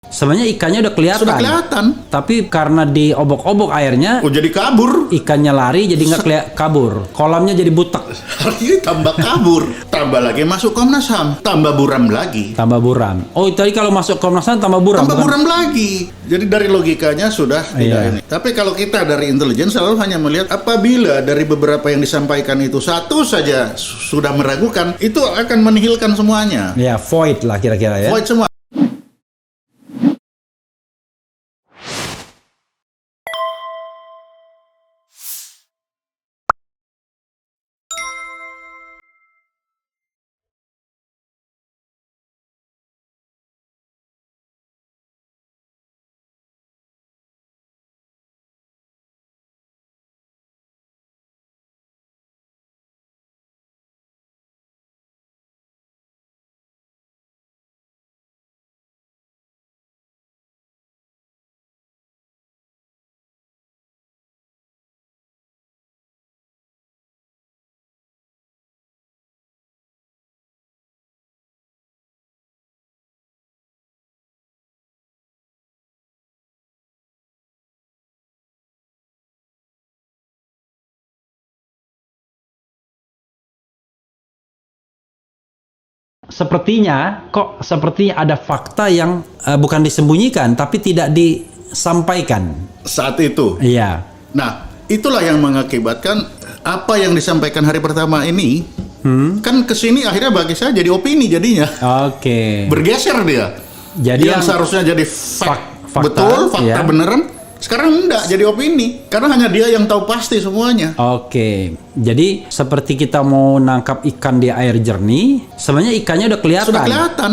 Sebenarnya ikannya udah kelihatan. Sudah kelihatan. Tapi karena diobok-obok airnya, jadi kabur. ikannya lari jadi nggak kelihatan kabur. Kolamnya jadi butek. Artinya tambah kabur. Tambah lagi masuk Komnas HAM. Tambah buram lagi. Tambah buram. Oh, tadi kalau masuk Komnas HAM tambah buram. Tambah bukan? buram lagi. Jadi dari logikanya sudah tidak ini. Tapi kalau kita dari intelijen selalu hanya melihat apabila dari beberapa yang disampaikan itu satu saja sudah meragukan, itu akan menihilkan semuanya. Ya, void lah kira-kira ya. Void semua. Sepertinya ada fakta yang bukan disembunyikan tapi tidak disampaikan Saat itu. iya. Nah, itulah yang mengakibatkan apa yang disampaikan hari pertama ini kan kesini akhirnya bagi saya jadi opini jadinya. Oke. Bergeser dia. Jadi yang seharusnya jadi fakta, betul, fakta ya. beneran, sekarang enggak jadi opini. Karena hanya dia yang tahu pasti semuanya. Oke, jadi seperti kita mau nangkap ikan di air jernih, sebenarnya ikannya udah kelihatan. Sudah kelihatan.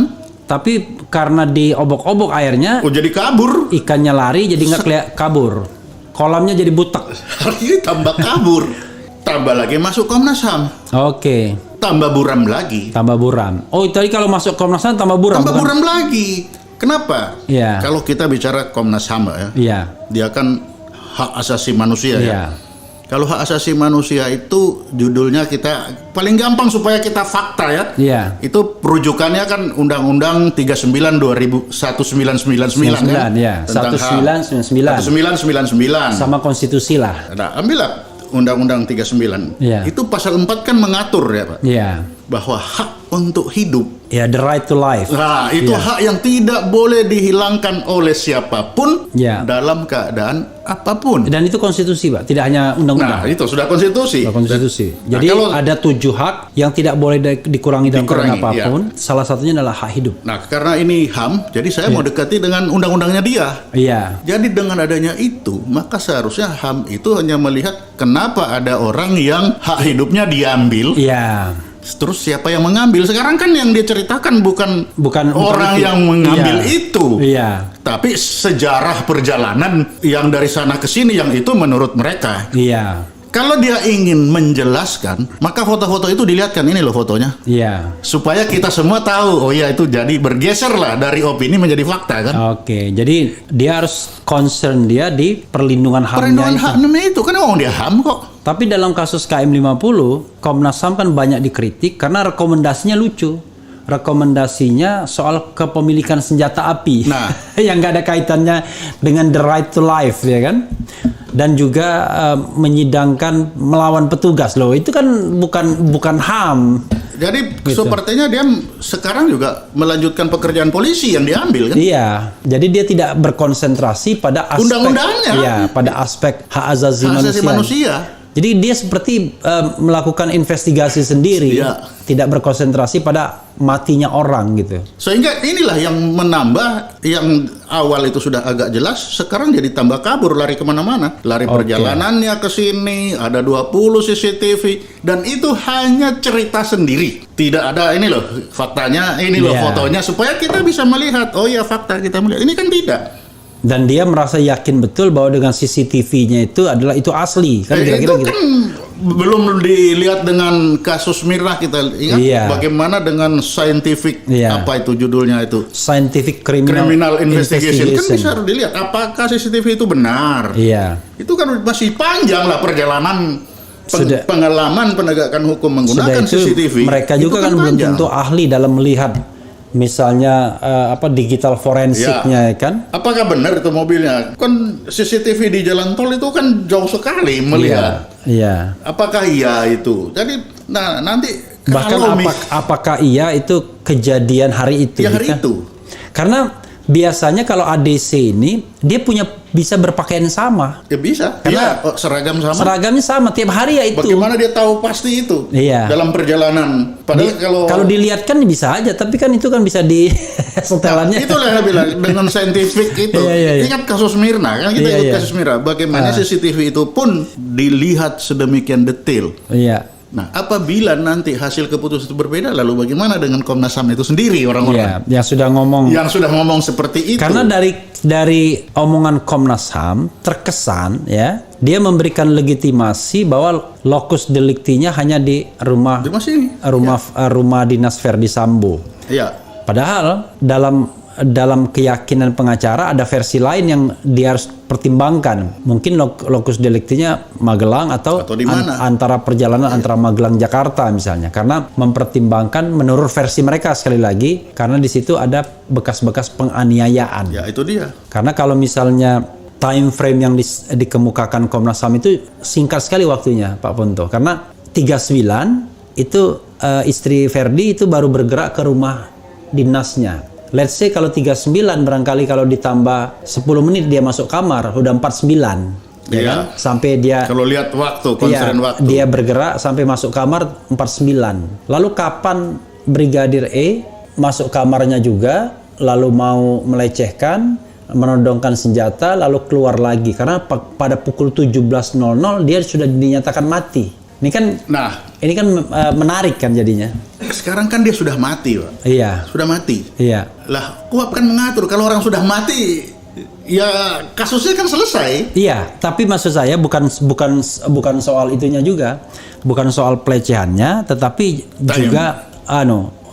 Tapi karena diobok-obok airnya, Jadi kabur. ikannya lari jadi nggak kelihatan kabur. Kolamnya jadi butek. Artinya tambah kabur. Tambah lagi masuk Komnas HAM. Oke, Tambah buram lagi. tambah buram. Oh, tadi kalau masuk Komnas HAM tambah buram. Tambah bukan? buram lagi. Kenapa? Iya. Kalau kita bicara Komnas HAM ya, Iya. dia kan hak asasi manusia ya. Iya. Kalau hak asasi manusia itu judulnya kita paling gampang supaya kita fakta ya. Iya. Itu rujukannya kan Undang-Undang 39 1999 kan? Ya. Tentang HAM. 1999 1999. sama konstitusi lah. Nah, ambillah Undang-Undang 39. Iya. Itu pasal 4 kan mengatur ya, Pak, Iya. bahwa hak untuk hidup. Ya, the right to life. Nah, itu Iya. hak yang tidak boleh dihilangkan oleh siapapun Iya. dalam keadaan apapun. Dan itu konstitusi, Pak. Tidak hanya Nah, undang-undang. itu sudah konstitusi. Konstitusi. Nah, Jadi kalau- ada 7 hak yang tidak boleh dikurangi dalam keadaan Dikurangi, apapun. Salah satunya adalah hak hidup. Nah, karena ini HAM, jadi saya mau dekati dengan undang-undangnya dia. Iya. Jadi dengan adanya itu, maka seharusnya HAM itu hanya melihat kenapa ada orang yang hak hidupnya diambil, Iya. terus siapa yang mengambil. Sekarang kan yang dia ceritakan bukan orang itu. yang mengambil Iya. itu, Iya. tapi sejarah perjalanan yang dari sana ke sini yang itu menurut mereka. Iya. Kalau dia ingin menjelaskan, maka foto-foto itu dilihatkan, ini loh fotonya. Iya. Supaya kita semua tahu, oh ya itu jadi bergeser lah dari opini menjadi fakta kan. Oke, jadi dia harus concern dia di perlindungan HAM-nya Perlindungan itu. hak namanya itu kan orang dia HAM kok. Tapi dalam kasus KM50, Komnas HAM kan banyak dikritik karena rekomendasinya lucu. Rekomendasinya soal kepemilikan senjata api. Nah. yang nggak ada kaitannya dengan the right to life, ya kan? Dan juga menyidangkan melawan petugas loh. Itu kan bukan HAM. Jadi Gitu. sepertinya dia sekarang juga melanjutkan pekerjaan polisi yang diambil kan. Iya, jadi dia tidak berkonsentrasi pada aspek Undang-undangnya. Iya, pada aspek hak asasi Hak asasi manusia. Jadi dia seperti melakukan investigasi sendiri, Iya. tidak berkonsentrasi pada matinya orang gitu. Sehingga inilah yang menambah, yang awal itu sudah agak jelas, sekarang jadi tambah kabur, lari kemana-mana. Lari Oke. perjalanannya ke sini, ada 20 CCTV, dan itu hanya cerita sendiri. Tidak ada ini loh, faktanya, ini loh Iya. fotonya, supaya kita bisa melihat, oh ya fakta kita melihat. Ini kan tidak. Dan dia merasa yakin betul bahwa dengan CCTV-nya itu adalah itu asli, kan kira-kira itu gitu. kan belum dilihat dengan kasus Mirna, kita ingat Iya. bagaimana dengan scientific, Iya. apa itu judulnya itu? Scientific criminal Criminal investigation. Kan bisa dilihat apakah CCTV itu benar. Iya. Itu kan masih panjang lah perjalanan Sudah. pengalaman penegakan hukum Sudah menggunakan itu CCTV. mereka Itu juga kan belum panjang. tentu ahli dalam melihat misalnya digital forensiknya ya kan. Apakah benar itu mobilnya? Kan CCTV di jalan tol itu kan jauh sekali melihat. Iya. Apakah iya itu? Jadi nanti Bahkan kalau apakah iya itu kejadian hari itu? ya hari kan? itu. Karena biasanya kalau ADC ini dia bisa berpakaian sama. Ya bisa. Karena seragam sama. Seragamnya sama tiap hari ya itu. Bagaimana dia tahu pasti itu? Iya. Dalam perjalanan. Padahal kalau dilihat kan bisa aja, tapi kan itu kan bisa di setelannya. Itulah yang bilang dengan saintifik itu. Iya. Ingat kasus Mirna kan kita ikut kasus Mirna. Bagaimana CCTV itu pun dilihat sedemikian detail. Iya. Nah, apabila nanti hasil keputusan itu berbeda, lalu bagaimana dengan Komnas HAM itu sendiri orang-orang Yang sudah ngomong seperti itu? Karena dari omongan Komnas HAM terkesan ya dia memberikan legitimasi bahwa lokus deliktinya hanya di rumah dinas Verdi Sambo. Iya. Padahal dalam keyakinan pengacara ada versi lain yang dia harus pertimbangkan. Mungkin lokus deliktinya Magelang atau di mana? Antara perjalanan antara Magelang Jakarta misalnya. Karena mempertimbangkan menurut versi mereka sekali lagi karena di situ ada bekas-bekas penganiayaan. Ya, itu dia. Karena kalau misalnya time frame yang dikemukakan Komnas HAM itu singkat sekali waktunya Pak Ponto. Karena 39 itu istri Verdi itu baru bergerak ke rumah dinasnya. Let's say kalau 39 barangkali kalau ditambah 10 menit dia masuk kamar udah 49 ya kan? Sampai dia kalau lihat waktu waktu dia bergerak sampai masuk kamar 49. Lalu kapan Brigadir E masuk kamarnya juga lalu mau melecehkan, menodongkan senjata lalu keluar lagi karena pada pukul 17.00 dia sudah dinyatakan mati. Ini kan menarik kan jadinya. Sekarang kan dia sudah mati, Pak. Iya. Sudah mati. Iya. Lah, KUHP kan mengatur kalau orang sudah mati, ya kasusnya kan selesai. Iya, tapi maksud saya bukan soal itunya juga, bukan soal pelecehannya, tetapi juga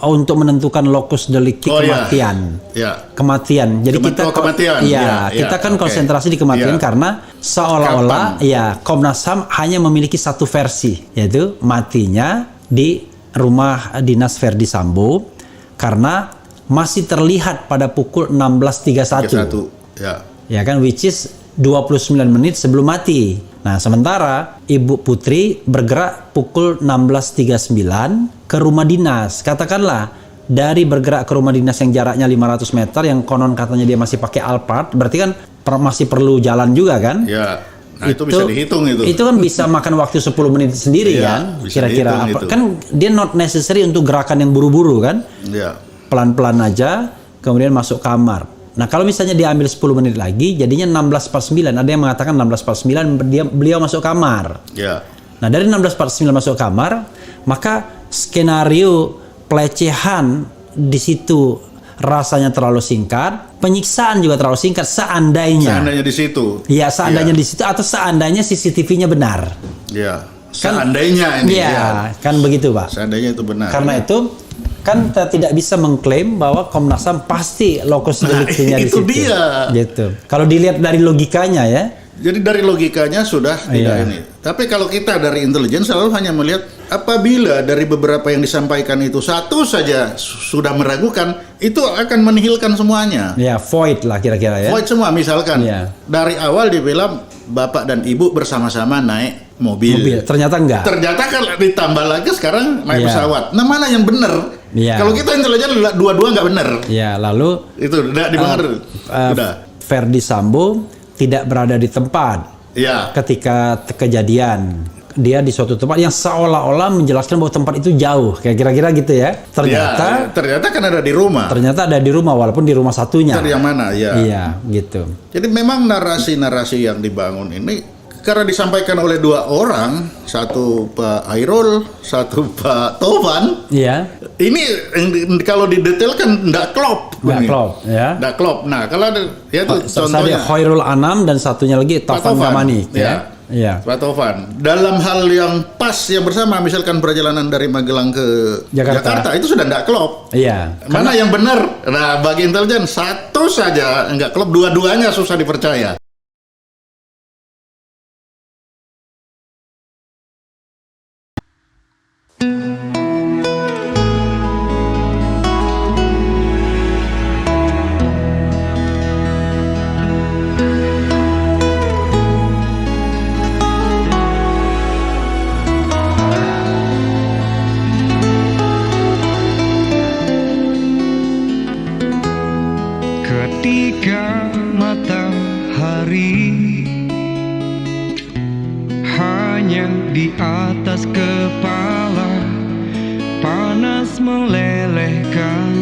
untuk menentukan lokus delikti kematian. Ya. Kematian. Jadi kematian. Kita kan konsentrasi di kematian karena seolah-olah Komnas HAM hanya memiliki satu versi, yaitu matinya di rumah dinas Verdi Sambo karena masih terlihat pada pukul 16.31. Ya kan, which is 29 menit sebelum mati. Nah, sementara Ibu Putri bergerak pukul 16.39 ke rumah dinas. Katakanlah dari bergerak ke rumah dinas yang jaraknya 500 meter yang konon katanya dia masih pakai Alphard, berarti kan masih perlu jalan juga kan? Ya. Nah, itu bisa dihitung itu. Itu kan bisa makan waktu 10 menit sendiri kan? Kira-kira apa? Kan dia not necessary untuk gerakan yang buru-buru kan? Iya. Pelan-pelan aja kemudian masuk kamar. Nah, kalau misalnya diambil 10 menit lagi, jadinya 16.49. Ada yang mengatakan 16.49 beliau masuk kamar. Ya. Nah, dari 16.49 masuk kamar, maka skenario pelecehan di situ rasanya terlalu singkat, penyiksaan juga terlalu singkat seandainya di situ. Iya, seandainya di situ atau seandainya CCTV-nya benar. Iya. Seandainya ini. Iya, kan begitu, Pak. Seandainya itu benar. Karena itu kan kita tidak bisa mengklaim bahwa Komnas HAM pasti lokus deliktinya di situ. Itu dia. Gitu. Kalau dilihat dari logikanya ya. Jadi dari logikanya sudah tidak ini. Tapi kalau kita dari intelijen selalu hanya melihat apabila dari beberapa yang disampaikan itu satu saja sudah meragukan, itu akan menihilkan semuanya. Ya, void lah kira-kira ya. Void semua misalkan. Dari awal dibilang bapak dan ibu bersama-sama naik mobil. Ternyata enggak. Ternyata kan ditambah lagi sekarang naik pesawat. Nah, mana yang benar? Kalau kita intelijen dua-dua nggak benar. Ya, lalu itu udah dibenar. Verdi Sambo tidak berada di tempat ketika kejadian. Dia di suatu tempat yang seolah-olah menjelaskan bahwa tempat itu jauh, kayak kira-kira gitu ya. Ternyata kan ada di rumah. Ternyata ada di rumah, walaupun di rumah satunya. Yang mana? Iya, gitu. Jadi memang narasi-narasi yang dibangun ini karena disampaikan oleh dua orang, satu Pak Hairul, satu Pak Tovan. Iya. Ini kalau didetailkan nggak klop. Nggak klop. Nah, kalau ya itu contohnya Hairul Anam dan satunya lagi Tovan Gamani. Iya. Pak Tovan. Dalam hal yang pas yang bersama, misalkan perjalanan dari Magelang ke Jakarta itu sudah nggak klop. Iya. Mana yang benar? Nah, bagi intelijen satu saja nggak klop, dua-duanya susah dipercaya. Ketika matahari hanya di atas kepala, panas melelehkan.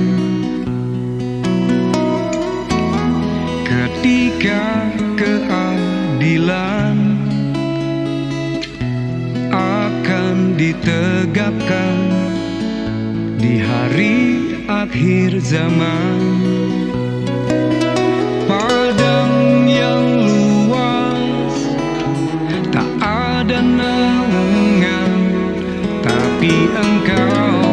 Ketika keadilan akan ditegakkan di hari akhir zaman, padang yang luas tak ada naungan, tapi Engkau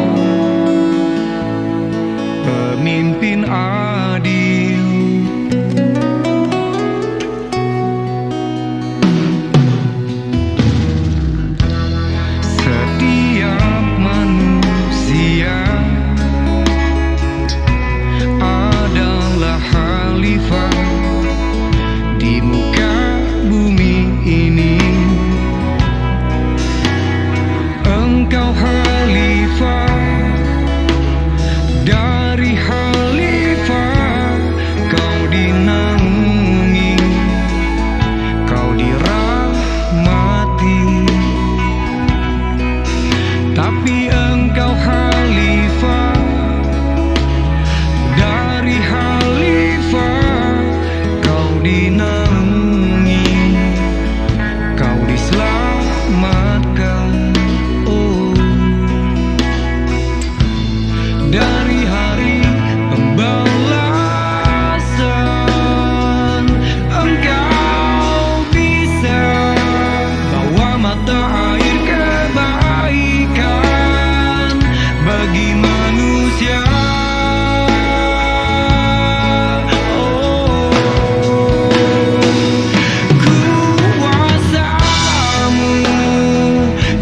pemimpin adil. Setiap manusia adalah khalifah di muka bumi ini. Engkau khalifah, dari khalifah kau dinaungi, kau dirahmati. Tapi Engkau khalifah, dari khalifah kau dinaungi, kau diselamatkan. Oh, dari hari pembalasan Engkau bisa bawa mata air kebaikan bagi manusia. Kuasamu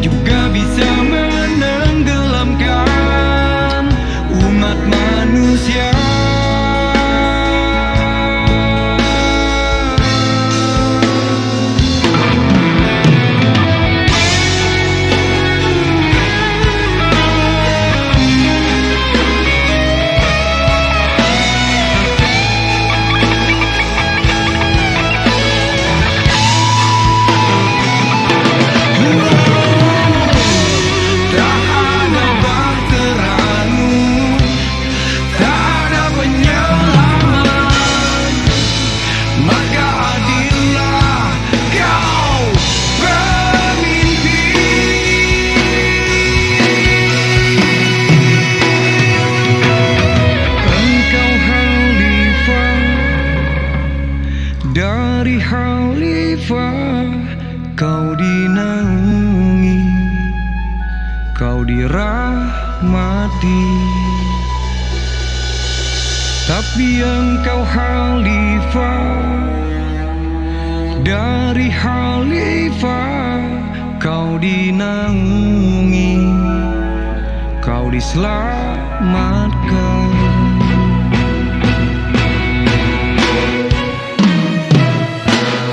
juga bisa menenggelamkan umat manusia. Tak ada bahteramu, tak ada penyelamat, maka adillah kau pemimpin. Engkau khalifah, dari khalifah kau dinaungi, kau dirahmati. Tapi Engkau khalifah, dari khalifah kau dinaungi, kau diselamatkan.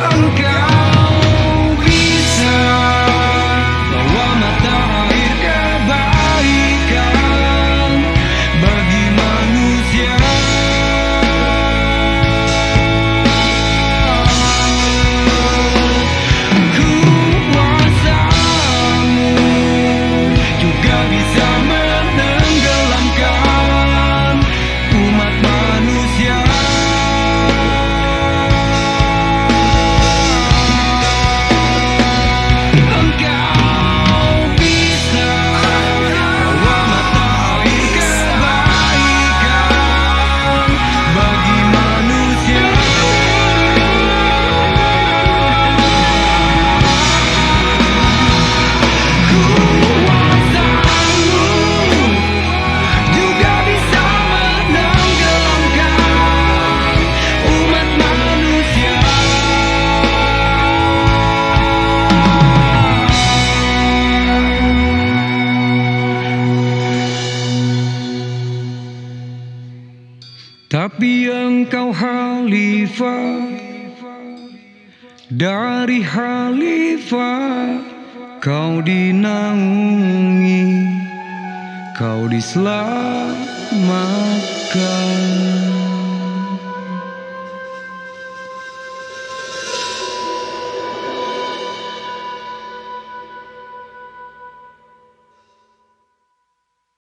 Engkau bisa bawa mata air kebaikan bagi manusia. Kuasamu juga bisa menenggelamkan umat manusia. Engkau bisa bawa mata air kebaikan bagi manusia. Kuasamu juga bisa menenggelamkan umat manusia. Tapi Engkau khalifah, dari khalifah kau dinaungi, kau diselamatkan.